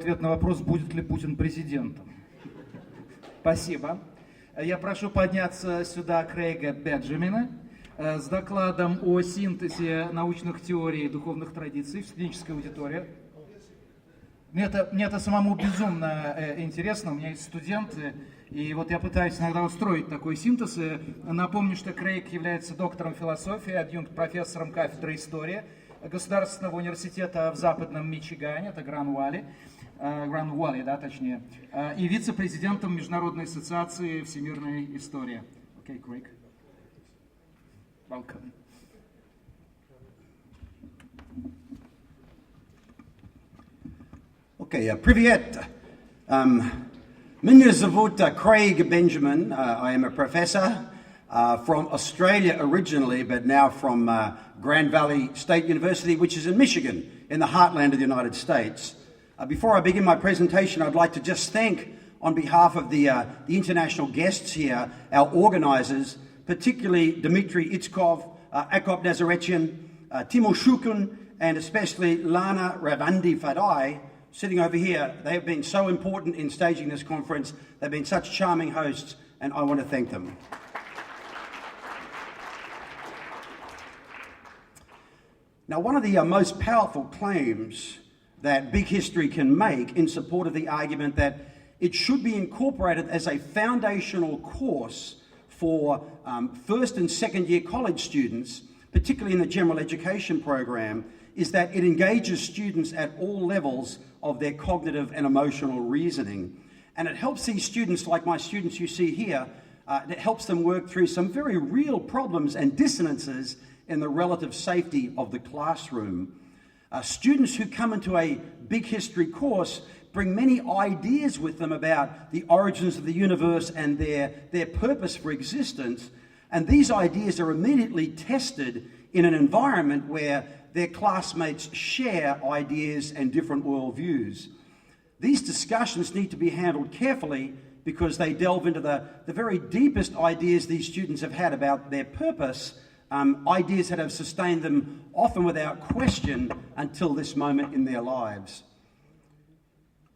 ответ на вопрос, будет ли Путин президентом. Спасибо. Я прошу подняться сюда Крейга Бенджамина с докладом о синтезе научных теорий и духовных традиций в студенческой аудитории. Мне это самому безумно интересно, у меня есть студенты, и вот я пытаюсь иногда устроить такой синтез. И напомню, что Крейг является доктором философии, адъюнкт-профессором кафедры истории Государственного университета в Западном Мичигане, это Гран-Валли, да, точнее, и вице-президентом Международной ассоциации всемирной истории. Окей, Крейг. Welcome. Okay, привет. Меня зовут Craig Benjamin. I am a professor from Australia originally, but now from Grand Valley State University, which is in Michigan, in the heartland of the United States. Before I begin my presentation, I'd like to just thank, on behalf of the international guests here, our organisers, particularly Dmitry Itskov, Akop Nazaretyan, Timo Shukun, and especially Lana Ravandi Fadai, sitting over here. They have been so important in staging this conference. They've been such charming hosts, and I want to thank them. Now, one of the most powerful claims that Big History can make in support of the argument that it should be incorporated as a foundational course for first and second year college students, particularly in the general education program, is that it engages students at all levels of their cognitive and emotional reasoning. And it helps these students, like my students you see here, it helps them work through some very real problems and dissonances in the relative safety of the classroom. Students who come into a Big History course bring many ideas with them about the origins of the universe and their purpose for existence. And these ideas are immediately tested in an environment where their classmates share ideas and different worldviews. These discussions need to be handled carefully because they delve into the very deepest ideas these students have had about their purpose, ideas that have sustained them often without question until this moment in their lives.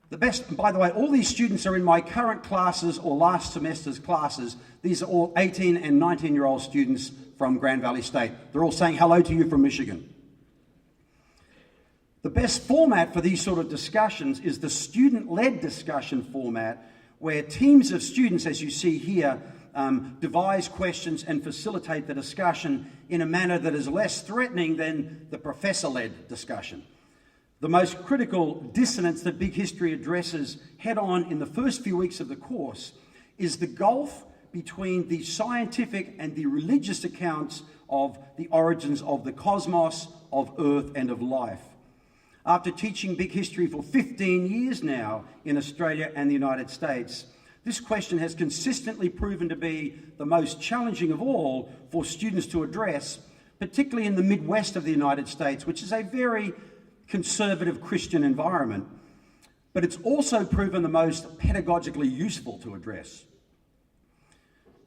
By the way, all these students are in my current classes or last semester's classes. These are all 18 and 19-year-old students from Grand Valley State. They're all saying hello to you from Michigan. The best format for these sort of discussions is the student-led discussion format, where teams of students, as you see here, devise questions and facilitate the discussion in a manner that is less threatening than the professor-led discussion. The most critical dissonance that Big History addresses head-on in the first few weeks of the course is the gulf between the scientific and the religious accounts of the origins of the cosmos, of Earth, and of life. After teaching Big History for 15 years now in Australia and the United States, this question has consistently proven to be the most challenging of all for students to address, particularly in the Midwest of the United States, which is a very conservative Christian environment. But it's also proven the most pedagogically useful to address.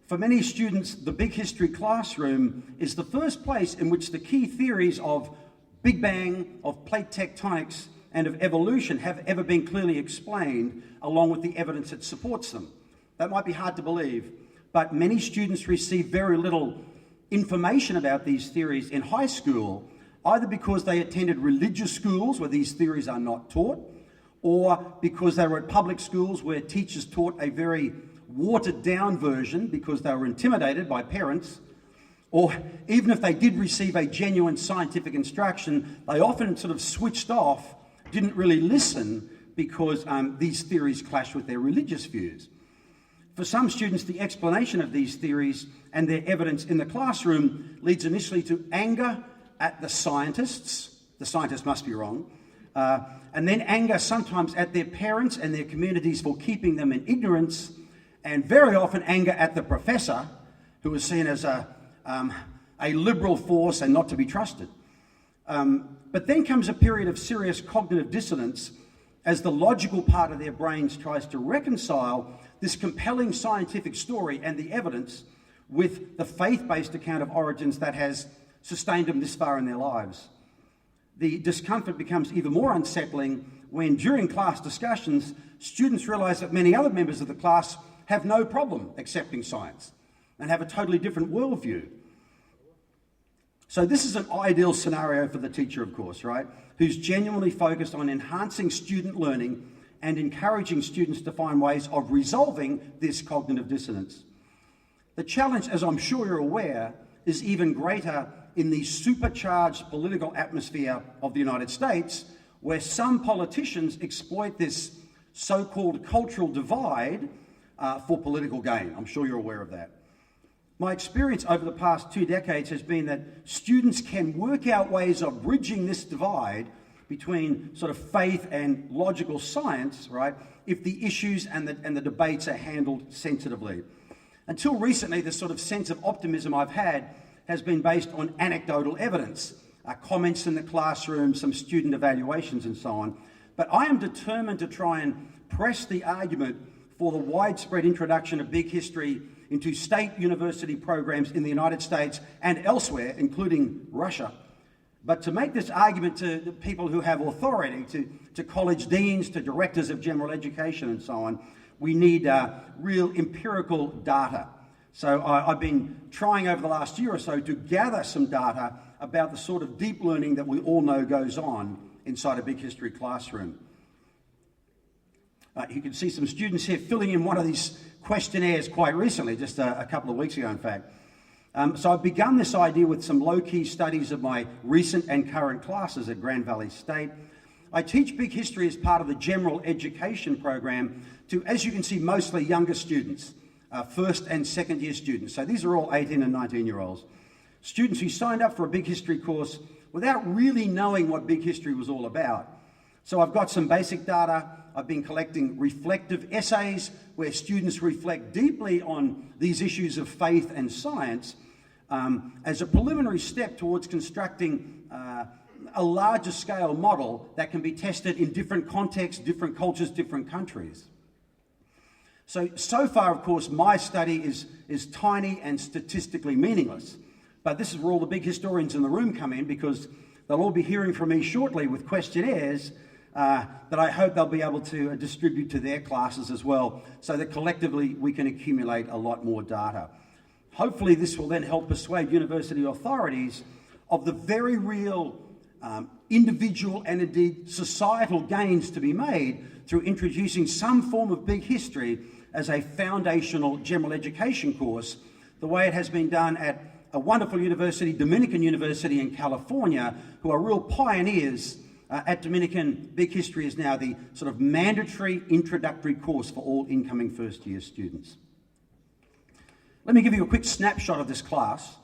For many students, the Big History classroom is the first place in which the key theories of Big Bang, of plate tectonics, and of evolution have ever been clearly explained, along with the evidence that supports them. That might be hard to believe, but many students receive very little information about these theories in high school, either because they attended religious schools where these theories are not taught, or because they were at public schools where teachers taught a very watered-down version because they were intimidated by parents, or even if they did receive a genuine scientific instruction, they often sort of switched off, didn't really listen because these theories clash with their religious views. For some students, the explanation of these theories and their evidence in the classroom leads initially to anger at the scientists must be wrong, and then anger sometimes at their parents and their communities for keeping them in ignorance, and very often anger at the professor, who is seen as a liberal force and not to be trusted. But then comes a period of serious cognitive dissonance as the logical part of their brains tries to reconcile this compelling scientific story and the evidence with the faith-based account of origins that has sustained them this far in their lives. The discomfort becomes even more unsettling when, during class discussions, students realize that many other members of the class have no problem accepting science and have a totally different worldview. So this is an ideal scenario for the teacher, of course, right? Who's genuinely focused on enhancing student learning and encouraging students to find ways of resolving this cognitive dissonance. The challenge, as I'm sure you're aware, is even greater in the supercharged political atmosphere of the United States, where some politicians exploit this so-called cultural divide for political gain. I'm sure you're aware of that. My experience over the past 2 decades has been that students can work out ways of bridging this divide between sort of faith and logical science, right, if the issues and the debates are handled sensitively. Until recently, the sort of sense of optimism I've had has been based on anecdotal evidence, comments in the classroom, some student evaluations and so on. But I am determined to try and press the argument for the widespread introduction of big history into state university programs in the United States and elsewhere, including Russia. But to make this argument to the people who have authority, to college deans, to directors of general education and so on, we need real empirical data. So I've been trying over the last year or so to gather some data about the sort of deep learning that we all know goes on inside a big history classroom. You can see some students here filling in one of these questionnaires quite recently, just a couple of weeks ago, in fact. So I've begun this idea with some low-key studies of my recent and current classes at Grand Valley State. I teach big history as part of the general education program to, as you can see, mostly younger students, first and second year students. So these are all 18 and 19-year-olds. Students who signed up for a big history course without really knowing what big history was all about. So I've got some basic data. I've been collecting reflective essays where students reflect deeply on these issues of faith and science as a preliminary step towards constructing a larger scale model that can be tested in different contexts, different cultures, different countries. So far, of course, my study is tiny and statistically meaningless. But this is where all the big historians in the room come in, because they'll all be hearing from me shortly with questionnaires that I hope they'll be able to distribute to their classes as well, so that collectively we can accumulate a lot more data. Hopefully this will then help persuade university authorities of the very real individual and indeed societal gains to be made through introducing some form of big history as a foundational general education course, the way it has been done at a wonderful university, Dominican University in California, who are real pioneers. At Dominican, big history is now the sort of mandatory introductory course for all incoming first-year students. Let me give you a quick snapshot of this class.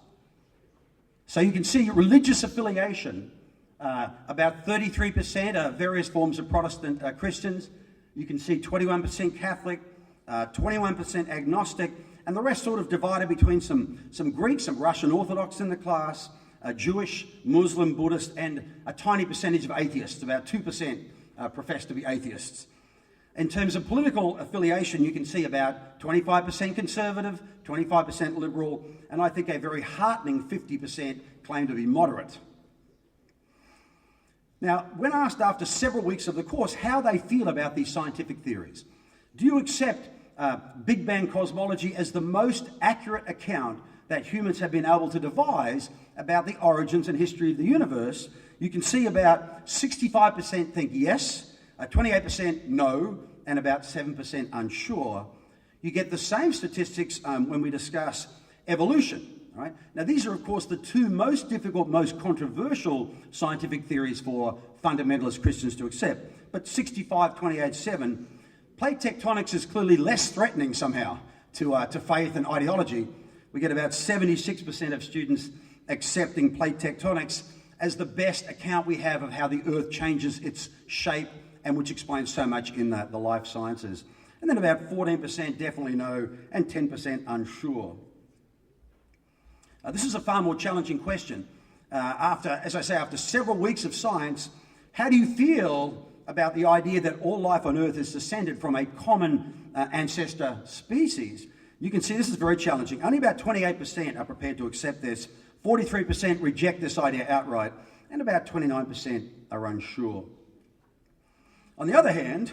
So you can see religious affiliation, about 33% are various forms of Protestant Christians. You can see 21% Catholic, 21% agnostic, and the rest sort of divided between some Greek, some Russian Orthodox in the class, Jewish, Muslim, Buddhist, and a tiny percentage of atheists. About 2% profess to be atheists. In terms of political affiliation, you can see about 25% conservative, 25% liberal, and I think a very heartening 50% claim to be moderate. Now, when asked after several weeks of the course how they feel about these scientific theories, do you accept Big Bang cosmology as the most accurate account that humans have been able to devise about the origins and history of the universe? You can see about 65% think yes, 28% no, and about 7% unsure. You get the same statistics when we discuss evolution. Right? Now, these are, of course, the two most difficult, most controversial scientific theories for fundamentalist Christians to accept. But 65, 28, 7, plate tectonics is clearly less threatening somehow to faith and ideology. We get about 76% of students accepting plate tectonics as the best account we have of how the Earth changes its shape, and which explains so much in the life sciences. And then about 14% definitely no, and 10% unsure. This is a far more challenging question. As I say, after several weeks of science, how do you feel about the idea that all life on Earth is descended from a common ancestor species? You can see this is very challenging. Only about 28% are prepared to accept this. 43% reject this idea outright. and about 29% are unsure. On the other hand,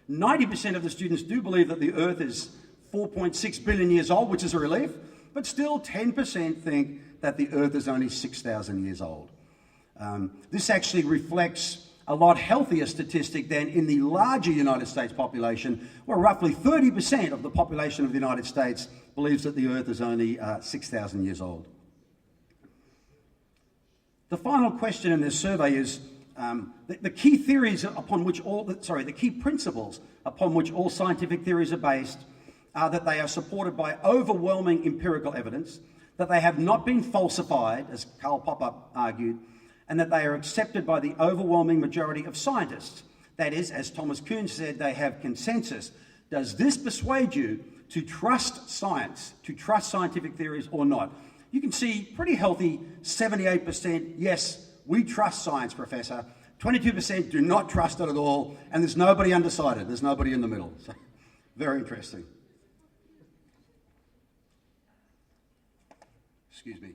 90% of the students do believe that the Earth is 4.6 billion years old, which is a relief, but still 10% think that the Earth is only 6,000 years old. This actually reflects a lot healthier statistic than in the larger United States population, where roughly 30% of the population of the United States believes that the Earth is only 6,000 years old. The final question in this survey is the key theories upon which the key principles upon which all scientific theories are based are that they are supported by overwhelming empirical evidence, that they have not been falsified, as Karl Popper argued, and that they are accepted by the overwhelming majority of scientists. That is, as Thomas Kuhn said, they have consensus. Does this persuade you to trust science, to trust scientific theories or not? You can see pretty healthy 78%, yes, we trust science, Professor. 22% do not trust it at all, and there's nobody undecided. There's nobody in the middle. So, very interesting. Excuse me.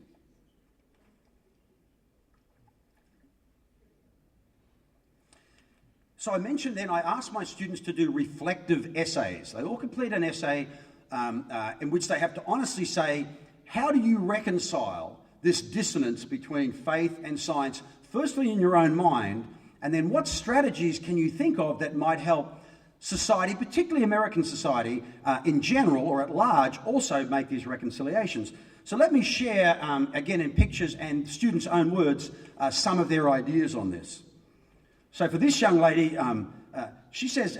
So I mentioned then I asked my students to do reflective essays. They all complete an essay in which they have to honestly say, how do you reconcile this dissonance between faith and science, firstly in your own mind, and then what strategies can you think of that might help society, particularly American society in general or at large, also make these reconciliations? So let me share, again in pictures and students' own words, some of their ideas on this. So for this young lady, she says,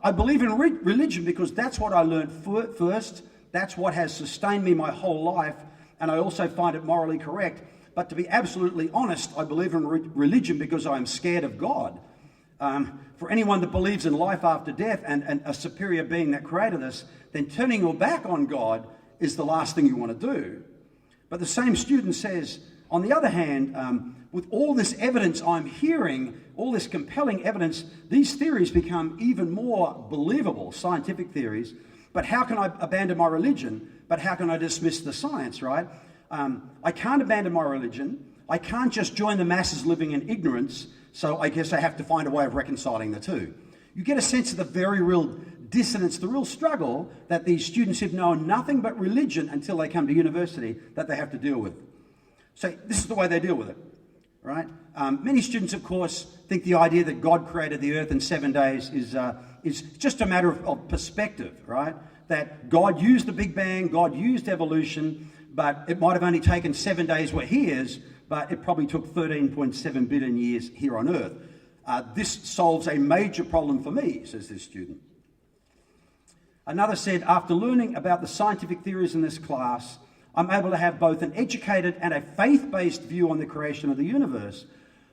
I believe in religion because that's what I learned first, that's what has sustained me my whole life, and I also find it morally correct. But to be absolutely honest, I believe in religion because I'm scared of God. For anyone that believes in life after death and a superior being that created us, then turning your back on God is the last thing you want to do. But the same student says, on the other hand, with all this evidence I'm hearing, all this compelling evidence, these theories become even more believable, scientific theories. But how can I abandon my religion? But how can I dismiss the science, right? I can't abandon my religion. I can't just join the masses living in ignorance. So I guess I have to find a way of reconciling the two. You get a sense of the very real dissonance, the real struggle that these students who've known nothing but religion until they come to university that they have to deal with. So this is the way they deal with it, right? Many students, of course, think the idea that God created the earth in 7 days is just a matter of perspective, right? That God used the Big Bang, God used evolution, but it might have only taken 7 days where he is, but it probably took 13.7 billion years here on earth. This solves a major problem for me, says this student. Another said, after learning about the scientific theories in this class, I'm able to have both an educated and a faith-based view on the creation of the universe.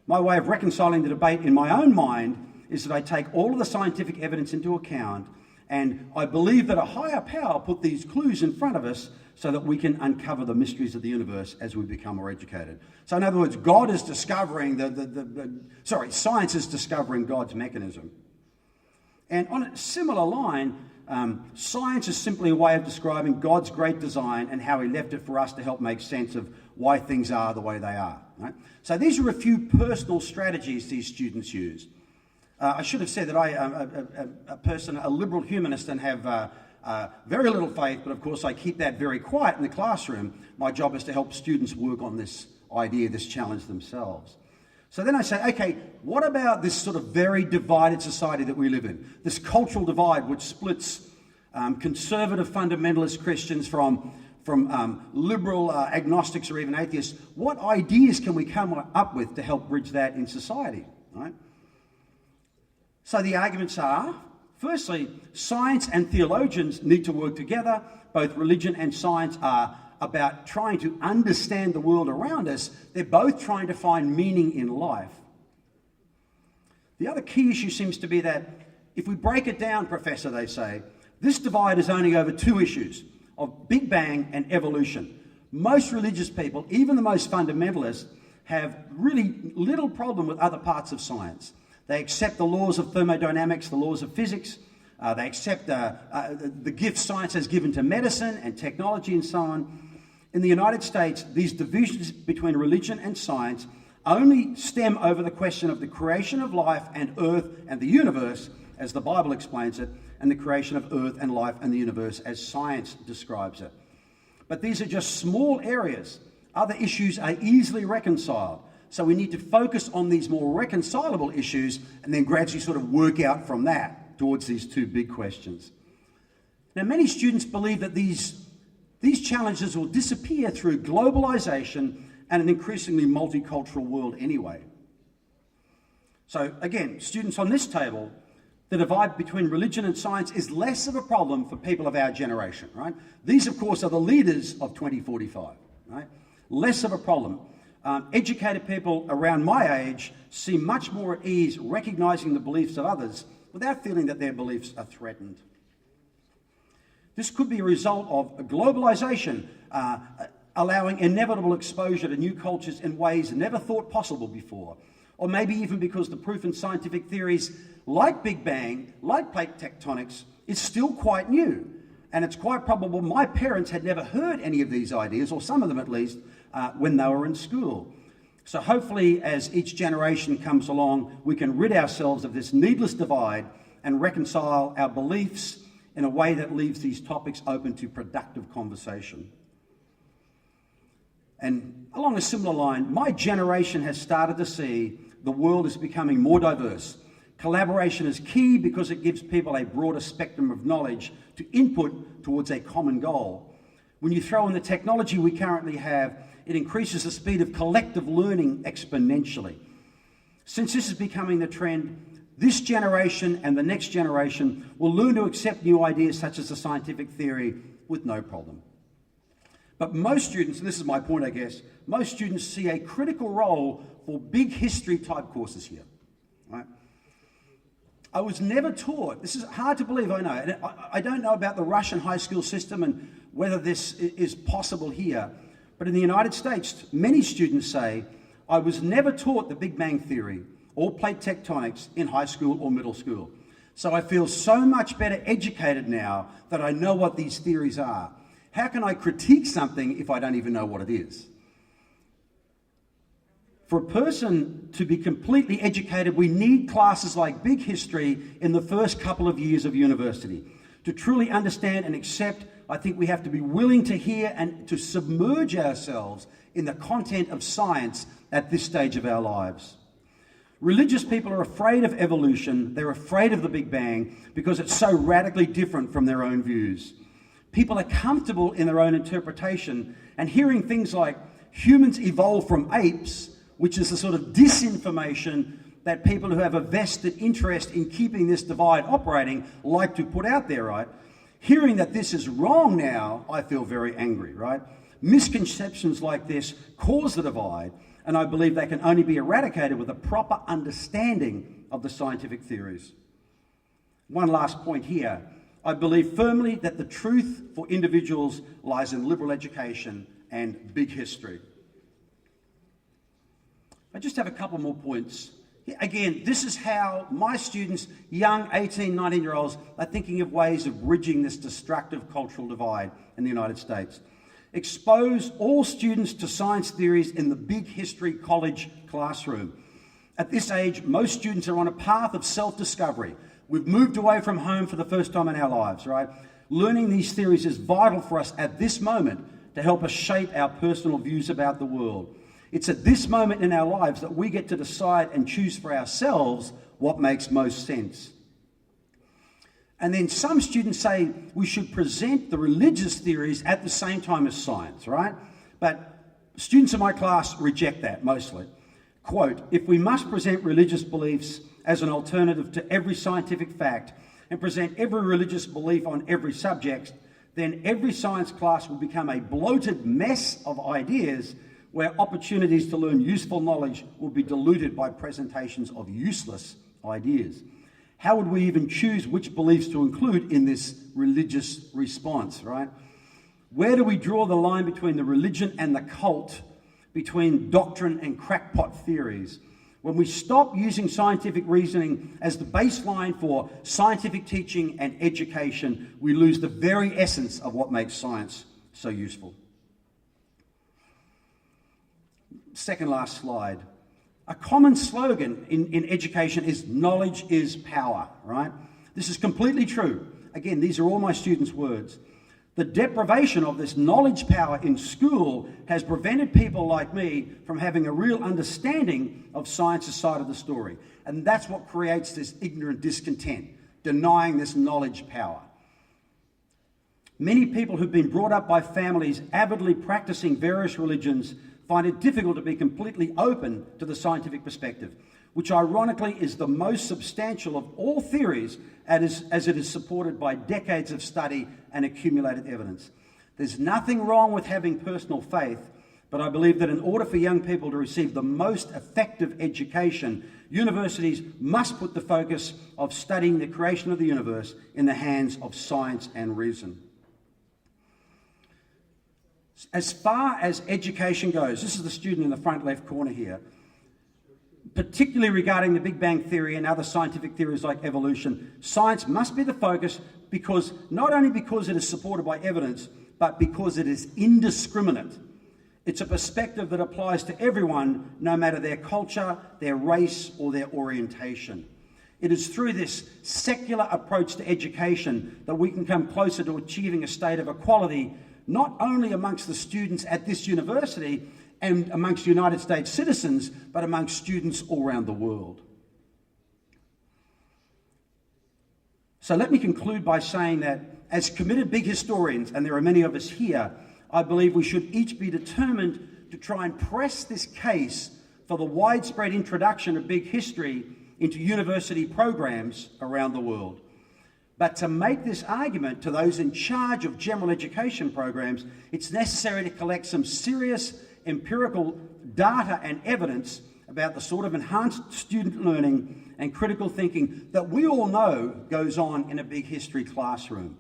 My way of reconciling the debate in my own mind is that I take all of the scientific evidence into account, and I believe that a higher power put these clues in front of us so that we can uncover the mysteries of the universe as we become more educated. So in other words, God is discovering science is discovering God's mechanism. And on a similar line, science is simply a way of describing God's great design and how he left it for us to help make sense of why things are the way they are. Right? So these are a few personal strategies these students use. I should have said that I am a liberal humanist and have very little faith, but of course I keep that very quiet in the classroom. My job is to help students work on this idea, this challenge themselves. So then I say, okay, what about this sort of very divided society that we live in? This cultural divide which splits conservative fundamentalist Christians from liberal agnostics or even atheists. What ideas can we come up with to help bridge that in society? Right? So the arguments are, firstly, science and theologians need to work together. Both religion and science are about trying to understand the world around us. They're both trying to find meaning in life. The other key issue seems to be that if we break it down, Professor, they say, this divide is only over two issues of Big Bang and evolution. Most religious people, even the most fundamentalists, have really little problem with other parts of science. They accept the laws of thermodynamics, the laws of physics. They accept the gifts science has given to medicine and technology and so on. In the United States, these divisions between religion and science only stem over the question of the creation of life and earth and the universe, as the Bible explains it, and the creation of earth and life and the universe as science describes it. But these are just small areas. Other issues are easily reconciled. So we need to focus on these more reconcilable issues and then gradually sort of work out from that towards these two big questions. Now, many students believe that these challenges will disappear through globalization and an increasingly multicultural world anyway. So again, students on this table, the divide between religion and science is less of a problem for people of our generation, right? These, of course, are the leaders of 2045, right? Less of a problem. Educated people around my age seem much more at ease recognizing the beliefs of others without feeling that their beliefs are threatened. This could be a result of globalization, allowing inevitable exposure to new cultures in ways never thought possible before. Or maybe even because the proof in scientific theories like Big Bang, like plate tectonics, is still quite new. And it's quite probable my parents had never heard any of these ideas, or some of them at least, when they were in school. So hopefully, as each generation comes along, we can rid ourselves of this needless divide and reconcile our beliefs in a way that leaves these topics open to productive conversation. And along a similar line, my generation has started to see the world is becoming more diverse. Collaboration is key because it gives people a broader spectrum of knowledge to input towards a common goal. When you throw in the technology we currently have, it increases the speed of collective learning exponentially. Since this is becoming the trend, this generation and the next generation will learn to accept new ideas such as the scientific theory with no problem. But most students, and this is my point I guess, most students see a critical role for big history type courses here, right? I was never taught, this is hard to believe, I know, and I don't know about the Russian high school system and whether this is possible here, but in the United States, many students say, I was never taught the Big Bang Theory or plate tectonics in high school or middle school. So I feel so much better educated now that I know what these theories are. How can I critique something if I don't even know what it is? For a person to be completely educated, we need classes like Big History in the first couple of years of university. To truly understand and accept, I think we have to be willing to hear and to submerge ourselves in the content of science at this stage of our lives. Religious people are afraid of evolution. They're afraid of the Big Bang because it's so radically different from their own views. People are comfortable in their own interpretation, and hearing things like humans evolved from apes, which is the sort of disinformation that people who have a vested interest in keeping this divide operating like to put out there, right? Hearing that this is wrong now, I feel very angry, right? Misconceptions like this cause the divide, and I believe they can only be eradicated with a proper understanding of the scientific theories. One last point here. I believe firmly that the truth for individuals lies in liberal education and big history. I just have a couple more points. Again, this is how my students, young 18, 19-year-olds, are thinking of ways of bridging this destructive cultural divide in the United States. Expose all students to science theories in the big history college classroom. At this age, most students are on a path of self-discovery. We've moved away from home for the first time in our lives, right? Learning these theories is vital for us at this moment to help us shape our personal views about the world. It's at this moment in our lives that we get to decide and choose for ourselves what makes most sense. And then some students say we should present the religious theories at the same time as science, right? But students in my class reject that mostly. Quote, if we must present religious beliefs as an alternative to every scientific fact and present every religious belief on every subject, then every science class will become a bloated mess of ideas where opportunities to learn useful knowledge will be diluted by presentations of useless ideas. How would we even choose which beliefs to include in this religious response, right? Where do we draw the line between the religion and the cult, between doctrine and crackpot theories? When we stop using scientific reasoning as the baseline for scientific teaching and education, we lose the very essence of what makes science so useful. Second last slide. A common slogan in education is knowledge is power, right? This is completely true. Again, these are all my students' words. The deprivation of this knowledge power in school has prevented people like me from having a real understanding of science's side of the story. And that's what creates this ignorant discontent, denying this knowledge power. Many people who've been brought up by families avidly practicing various religions find it difficult to be completely open to the scientific perspective, which ironically is the most substantial of all theories as it is supported by decades of study and accumulated evidence. There's nothing wrong with having personal faith, but I believe that in order for young people to receive the most effective education, universities must put the focus of studying the creation of the universe in the hands of science and reason. As far as education goes, this is the student in the front left corner here, particularly regarding the Big Bang Theory and other scientific theories like evolution, science must be the focus because not only because it is supported by evidence, but because it is indiscriminate. It's a perspective that applies to everyone, no matter their culture, their race, or their orientation. It is through this secular approach to education that we can come closer to achieving a state of equality, not only amongst the students at this university and amongst United States citizens, but amongst students all around the world. So let me conclude by saying that as committed big historians, and there are many of us here, I believe we should each be determined to try and press this case for the widespread introduction of big history into university programs around the world. But to make this argument to those in charge of general education programs, it's necessary to collect some serious empirical data and evidence about the sort of enhanced student learning and critical thinking that we all know goes on in a big history classroom.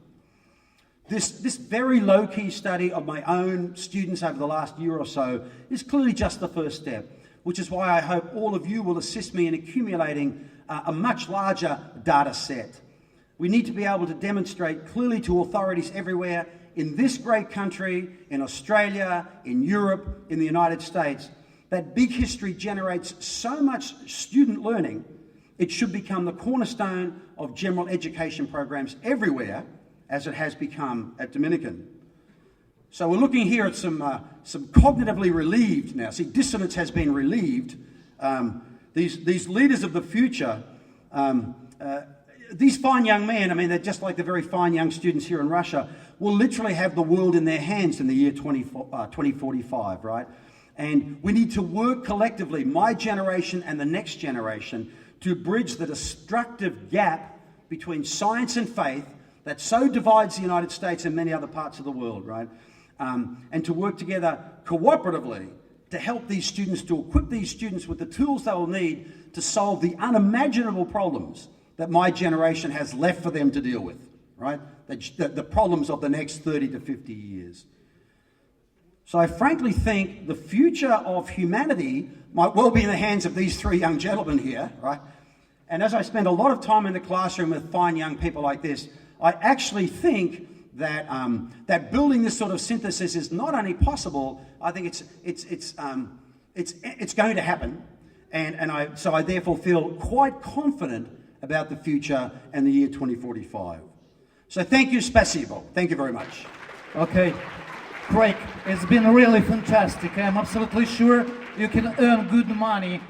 This very low-key study of my own students over the last year or so is clearly just the first step, which is why I hope all of you will assist me in accumulating a much larger data set. We need to be able to demonstrate clearly to authorities everywhere in this great country, in Australia, in Europe, in the United States, that big history generates so much student learning, it should become the cornerstone of general education programs everywhere, as it has become at Dominican. So we're looking here at some cognitively relieved now. See, dissonance has been relieved. These leaders of the future, these fine young men, I mean, they're just like the very fine young students here in Russia, will literally have the world in their hands in the year 2045, right? And we need to work collectively, my generation and the next generation, to bridge the destructive gap between science and faith that so divides the United States and many other parts of the world, right? And to work together cooperatively to help these students, to equip these students with the tools they will need to solve the unimaginable problems that my generation has left for them to deal with, right? The problems of the next 30 to 50 years. So I frankly think the future of humanity might well be in the hands of these three young gentlemen here, right? And as I spend a lot of time in the classroom with fine young people like this, I actually think that that building this sort of synthesis is not only possible, I think it's going to happen, so I therefore feel quite confident about the future and the year 2045. So thank you, spasibo. Thank you very much. Okay, Craig, it's been really fantastic. I'm absolutely sure you can earn good money.